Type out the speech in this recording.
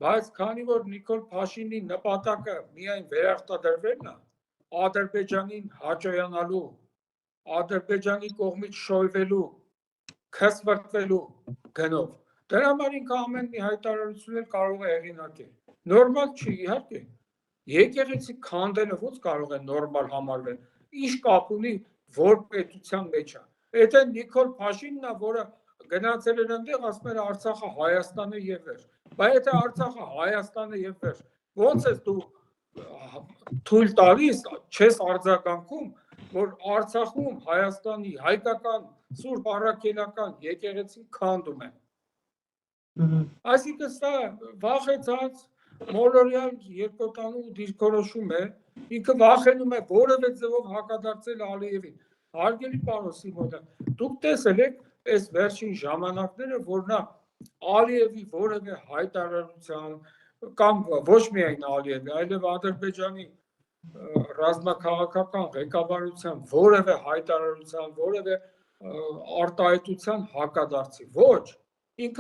Բայց քանի որ Նիկոլ Փաշինյանի նպատակը միայն վերարտադրվելն է, Ադրբեջանին հաճոյանալու, Ադրբեջանի կողմից շոյվելու, քսվրտվելու գնով, դրա համար ինքը ամեն մի հայտարարություն կարող է հեղինակել։ Նորմալ չի, իհարկե։ Եկեղեցի քանդելը ո՞նց կարող է նորմալ համարվել։ Ինչ կապ ունի որ պետության մեջ է։ Եթե Նիկոլ Փաշինյանն է, որը գնացել էր այնտեղ, ասում էր Արցախը Հայաստանը եւ վերջ։ Բայց եթե Արցախը Հայաստանը եւ վերջ, ո՞նց ես դու թույլ տալիս, չես արձագանքում, որ Արցախում Հայաստանի հայկական սուրբ առաքելական եկեղեցին քանդում են։ Այսինքն սա վախեցած մոլորյալ երկոտանու դիրքորոշում է, ինքը վախենում է որևէ ձևով հակադարձել Ալիևին։ Հարգելի պարոն Սիմոնյան, դուք տեսել եք այս վերջին ժամանակները, որ նա Ալիևի որևէ հայտարարության կամ ոչ միայն Ալիևի, այլև Ադրբեջանի ռազմաքաղաքական ղեկավարության որևէ հայտարարության, որևէ արտահայտության հակադարձի։ Ոչ, ինքը